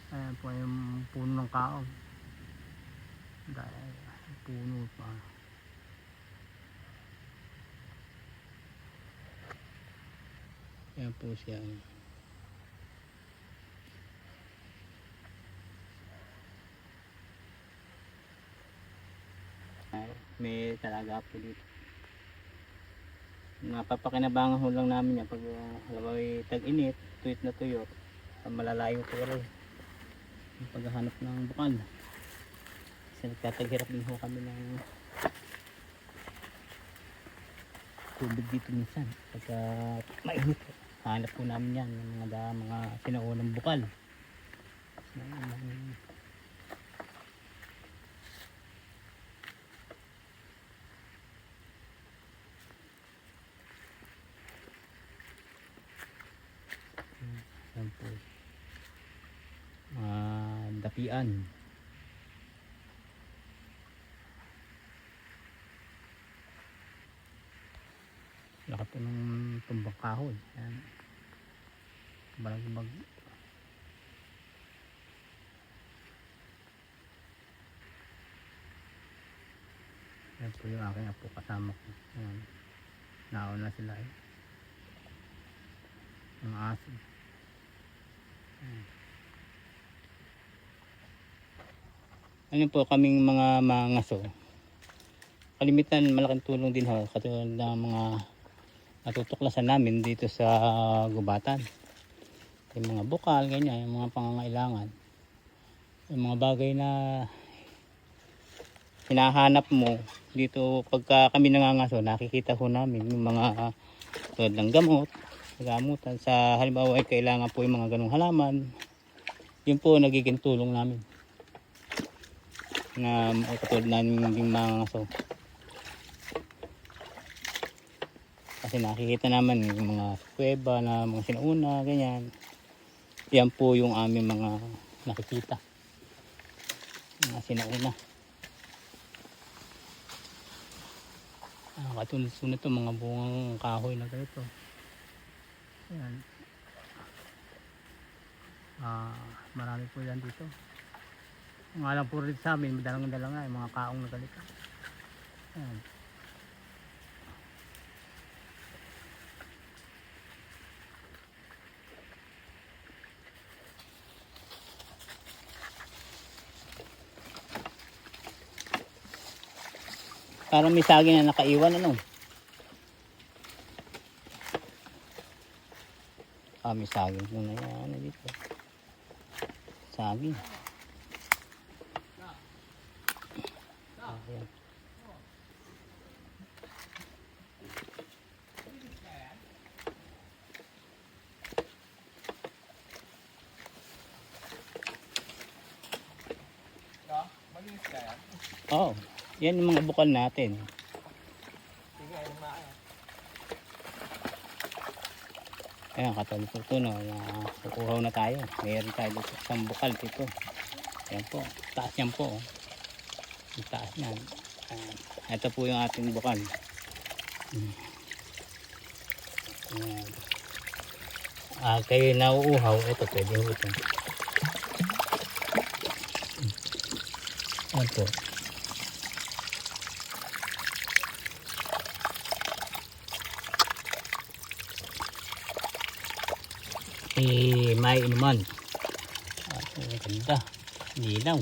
Ayan po yung puno ng kaong. Dahil puno pa. Ayan po siya. May talaga po dito. Napapakinabangan ho lang namin yan pag halimbawa tag-init, tuyot na tuyot, malalayo po rin yung paghahanap ng bukal. Kasi nagtataghirap din ho kami ng tubig dito minsan pagka mainit. Hanap po namin yan ng mga sinaunang bukal. Yan po. Dapian. Laki po ng tumbang kahoy. Yan. Balagbag. Yan po yung aking apo kasama ko. Yan. Nauna sila eh. Ang aso. Ano po kaming mga mangaso. Kalimitan malaking tulong din ho katulad ng mga natutuklasan namin dito sa gubatan. Yung mga bukal, ganyan, yung mga pangangailangan. Yung mga bagay na hinahanap mo dito pagka kami nangangaso, nakikita ho namin yung mga tulad ng gamutan sa halimbawa ay kailangan po yung mga ganong halaman. Yun po nagiging tulong namin na katulad namin yung mangangaso. Kasi nakikita naman yung mga kuweba na mga sinauna, ganyan. Yan po yung aming mga nakikita. Mga sinauna. Katulad-sunod ito, mga bungang kahoy na ganito. Ayan. Marami po yan dito. Ang alam po rin sa amin, madalang-dalang nga yung mga kaong na ganito. Ayan. Parang may saging na nakaiwan, ano? May saging po na yan dito. Saging. Ayan. Oo. Yan yung mga bukal natin. Ayan, katulad po ito, no? Kukuhaw na tayo. Mayroon tayo dito isang bukal dito. Ayan po. Taas yan po. Yung taas yan. Ito po yung ating bukal. Ayan. Kayo nauuhaw. Ito pwede ho ito. Ayan po. May inuman. Ang ganda. Nilaw.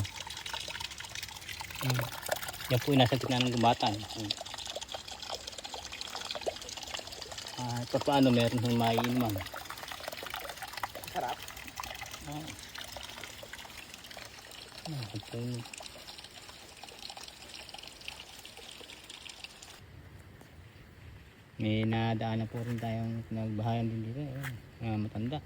Yan po yung nasa gitna ng gumatan. Ito paano meron ng may inuman. Sarap. May nadaanan po rin tayong nagbahayan din dito. Matanda.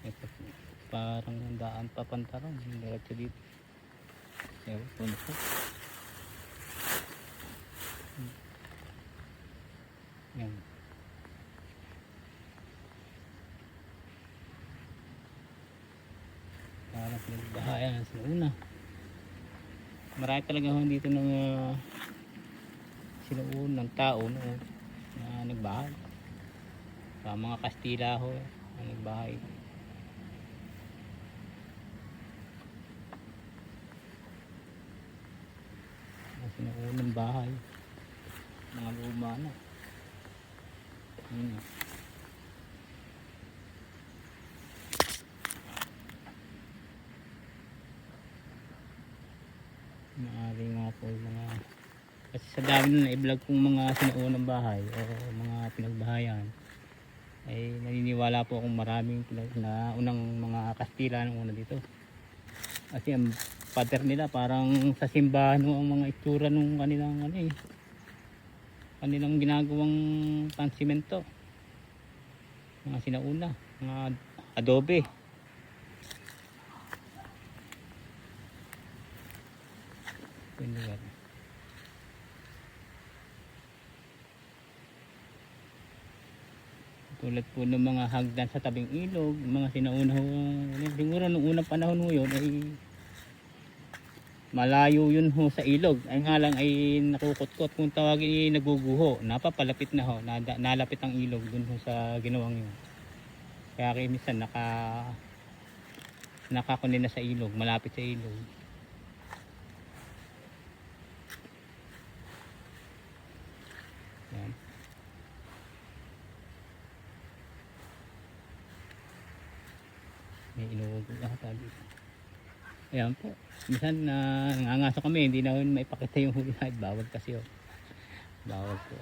Ito po, parang daan papantaran. Diretso dito. Ewan po na po. Yan. Parang nagbahayan sa una. Marami talaga dito ng sinuun ng tao noon na nagbahay sa mga Kastila ho. Ang bahay. Ang sinuunang bahay. Mga luma na. Maaari nga po yung mga, kasi sa dami na i-vlog kong mga sinuunang bahay o mga pinagbahayan, ay naniniwala po akong maraming na unang mga Kastila nung una dito. Kasi ang pader nila parang sa simbahan ang mga itsura nung kanilang kanilang ginagawang pansimento. Mga sinauna, mga adobe. Yung lugar. Tulad po ng mga hagdan sa tabing ilog, mga sinauna ho, siguro nung unang panahon ho yun ay malayo yun ho sa ilog. Ay nga lang ay nakukutkot kung tawagin ay naguguho, napapalapit na ho, nalapit ang ilog dun ho sa ginawang yun. Kaya kayo minsan nakakunin na sa ilog, malapit sa ilog. Yan. May inuugo ata dito. Ayan po. Minsan nangangaso kami, hindi na maipakita yung huli. Bawal kasi oh. Bawal po.